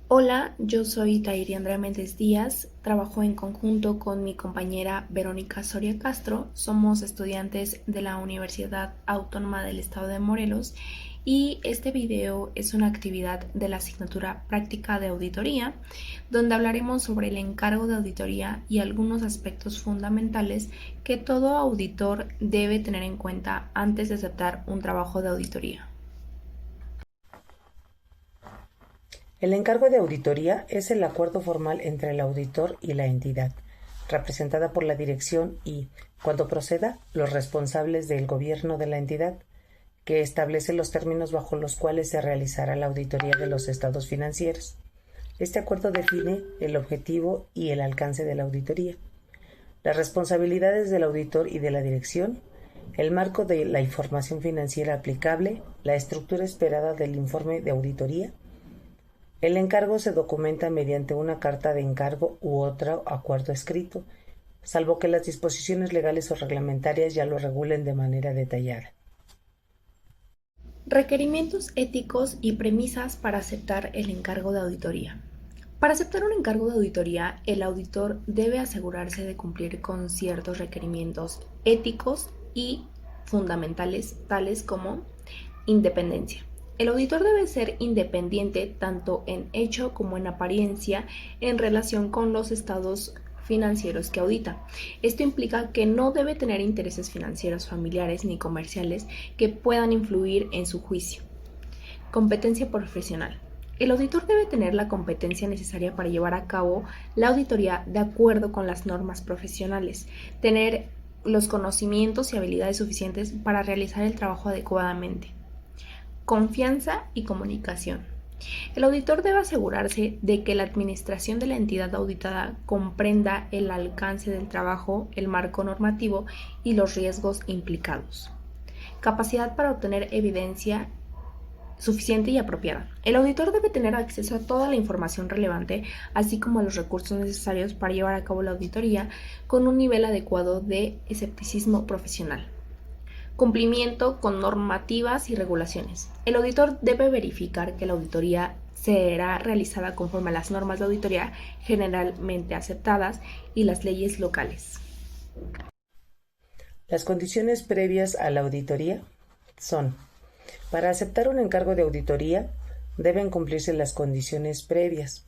Hola, yo soy Tairi Andrea Méndez Díaz, trabajo en conjunto con mi compañera Verónica Soria Castro, somos estudiantes de la Universidad Autónoma del Estado de Morelos y este video es una actividad de la asignatura Práctica de Auditoría, donde hablaremos sobre el encargo de auditoría y algunos aspectos fundamentales que todo auditor debe tener en cuenta antes de aceptar un trabajo de auditoría. El encargo de auditoría es el acuerdo formal entre el auditor y la entidad, representada por la dirección y, cuando proceda, los responsables del gobierno de la entidad, que establece los términos bajo los cuales se realizará la auditoría de los estados financieros. Este acuerdo define el objetivo y el alcance de la auditoría, las responsabilidades del auditor y de la dirección, el marco de la información financiera aplicable, la estructura esperada del informe de auditoría. El encargo se documenta mediante una carta de encargo u otro acuerdo escrito, salvo que las disposiciones legales o reglamentarias ya lo regulen de manera detallada. Requerimientos éticos y premisas para aceptar el encargo de auditoría. Para aceptar un encargo de auditoría, el auditor debe asegurarse de cumplir con ciertos requerimientos éticos y fundamentales, tales como independencia. El auditor debe ser independiente tanto en hecho como en apariencia en relación con los estados financieros que audita. Esto implica que no debe tener intereses financieros familiares ni comerciales que puedan influir en su juicio. Competencia profesional. El auditor debe tener la competencia necesaria para llevar a cabo la auditoría de acuerdo con las normas profesionales, tener los conocimientos y habilidades suficientes para realizar el trabajo adecuadamente. Confianza y comunicación. El auditor debe asegurarse de que la administración de la entidad auditada comprenda el alcance del trabajo, el marco normativo y los riesgos implicados. Capacidad para obtener evidencia suficiente y apropiada. El auditor debe tener acceso a toda la información relevante, así como a los recursos necesarios para llevar a cabo la auditoría con un nivel adecuado de escepticismo profesional. Cumplimiento con normativas y regulaciones. El auditor debe verificar que la auditoría será realizada conforme a las normas de auditoría generalmente aceptadas y las leyes locales. Las condiciones previas a la auditoría son: para aceptar un encargo de auditoría deben cumplirse las condiciones previas.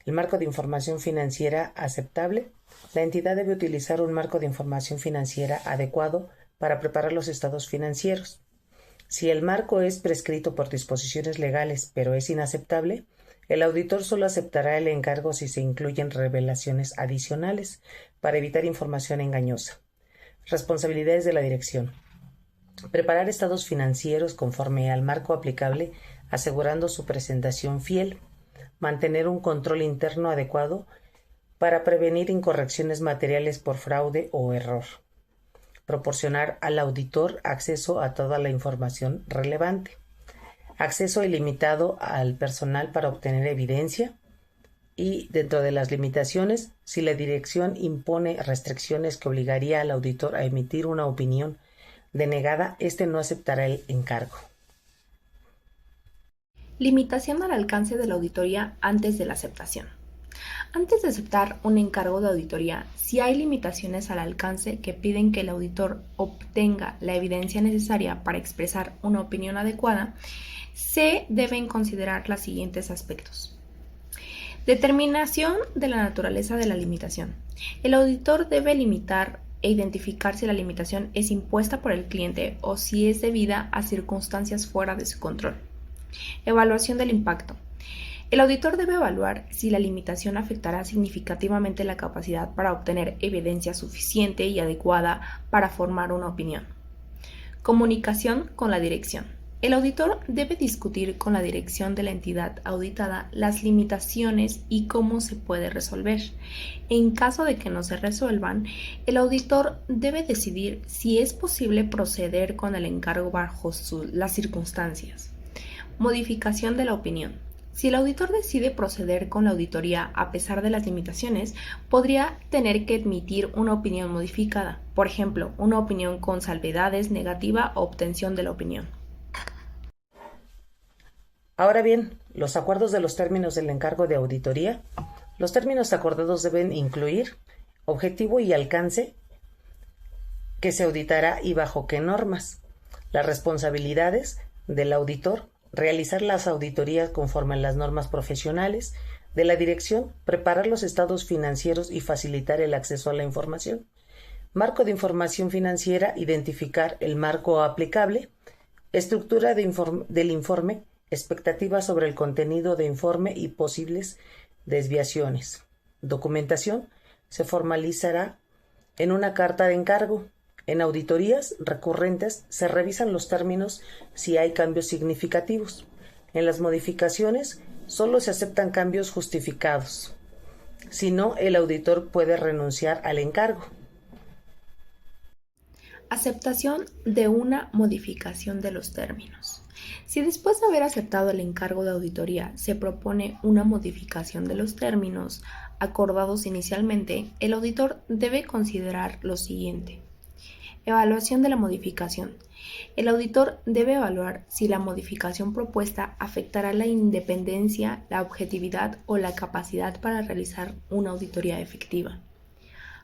El marco de información financiera aceptable. La entidad debe utilizar un marco de información financiera adecuado para preparar los estados financieros. Si el marco es prescrito por disposiciones legales pero es inaceptable, el auditor solo aceptará el encargo si se incluyen revelaciones adicionales para evitar información engañosa. Responsabilidades de la dirección: preparar estados financieros conforme al marco aplicable, asegurando su presentación fiel. Mantener un control interno adecuado para prevenir incorrecciones materiales por fraude o error. Proporcionar al auditor acceso a toda la información relevante. Acceso ilimitado al personal para obtener evidencia. Y, dentro de las limitaciones, si la dirección impone restricciones que obligaría al auditor a emitir una opinión denegada, éste no aceptará el encargo. Limitación al alcance de la auditoría antes de la aceptación. Antes de aceptar un encargo de auditoría, si hay limitaciones al alcance que piden que el auditor obtenga la evidencia necesaria para expresar una opinión adecuada, se deben considerar los siguientes aspectos. Determinación de la naturaleza de la limitación. El auditor debe limitar e identificar si la limitación es impuesta por el cliente o si es debida a circunstancias fuera de su control. Evaluación del impacto. El auditor debe evaluar si la limitación afectará significativamente la capacidad para obtener evidencia suficiente y adecuada para formar una opinión. Comunicación con la dirección. El auditor debe discutir con la dirección de la entidad auditada las limitaciones y cómo se puede resolver. En caso de que no se resuelvan, el auditor debe decidir si es posible proceder con el encargo bajo las circunstancias. Modificación de la opinión. Si el auditor decide proceder con la auditoría a pesar de las limitaciones, podría tener que emitir una opinión modificada, por ejemplo, una opinión con salvedades, negativa o obtención de la opinión. Ahora bien, los acuerdos de los términos del encargo de auditoría. Los términos acordados deben incluir objetivo y alcance, que se auditará y bajo qué normas, las responsabilidades del auditor, realizar las auditorías conforme a las normas profesionales, de la dirección, preparar los estados financieros y facilitar el acceso a la información. Marco de información financiera, identificar el marco aplicable, estructura del informe, expectativas sobre el contenido de informe y posibles desviaciones. Documentación, se formalizará en una carta de encargo. En auditorías recurrentes se revisan los términos si hay cambios significativos. En las modificaciones solo se aceptan cambios justificados. Si no, el auditor puede renunciar al encargo. Aceptación de una modificación de los términos. Si después de haber aceptado el encargo de auditoría se propone una modificación de los términos acordados inicialmente, el auditor debe considerar lo siguiente. Evaluación de la modificación. El auditor debe evaluar si la modificación propuesta afectará la independencia, la objetividad o la capacidad para realizar una auditoría efectiva.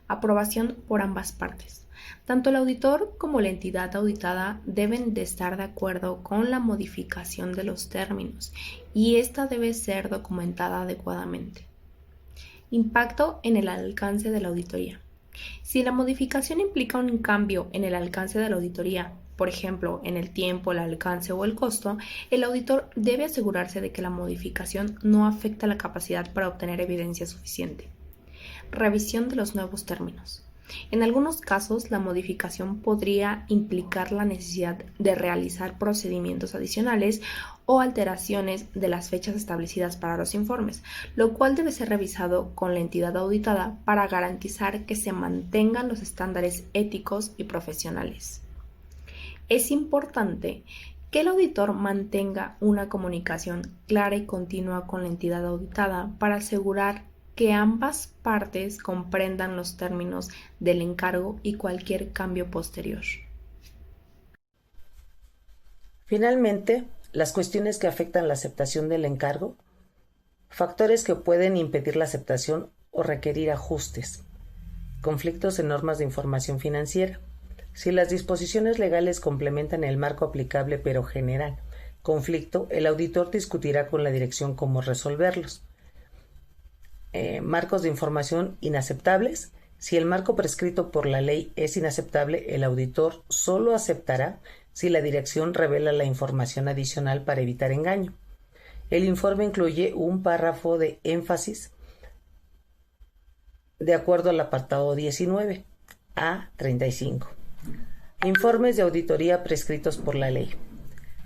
Aprobación por ambas partes. Tanto el auditor como la entidad auditada deben de estar de acuerdo con la modificación de los términos y esta debe ser documentada adecuadamente. Impacto en el alcance de la auditoría. Si la modificación implica un cambio en el alcance de la auditoría, por ejemplo, en el tiempo, el alcance o el costo, el auditor debe asegurarse de que la modificación no afecta la capacidad para obtener evidencia suficiente. Revisión de los nuevos términos. En algunos casos, la modificación podría implicar la necesidad de realizar procedimientos adicionales o alteraciones de las fechas establecidas para los informes, lo cual debe ser revisado con la entidad auditada para garantizar que se mantengan los estándares éticos y profesionales. Es importante que el auditor mantenga una comunicación clara y continua con la entidad auditada para asegurar que ambas partes comprendan los términos del encargo y cualquier cambio posterior. Finalmente, las cuestiones que afectan la aceptación del encargo, factores que pueden impedir la aceptación o requerir ajustes, conflictos en normas de información financiera. Si las disposiciones legales complementan el marco aplicable pero generan conflicto, el auditor discutirá con la dirección cómo resolverlos. Marcos de información inaceptables. Si el marco prescrito por la ley es inaceptable, el auditor solo aceptará si la dirección revela la información adicional para evitar engaño. El informe incluye un párrafo de énfasis de acuerdo al apartado 19 a 35. Informes de auditoría prescritos por la ley.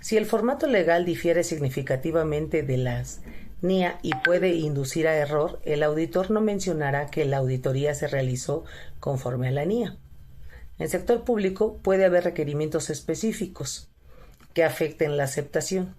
Si el formato legal difiere significativamente de las NIA y puede inducir a error, el auditor no mencionará que la auditoría se realizó conforme a la NIA. En sector público puede haber requerimientos específicos que afecten la aceptación.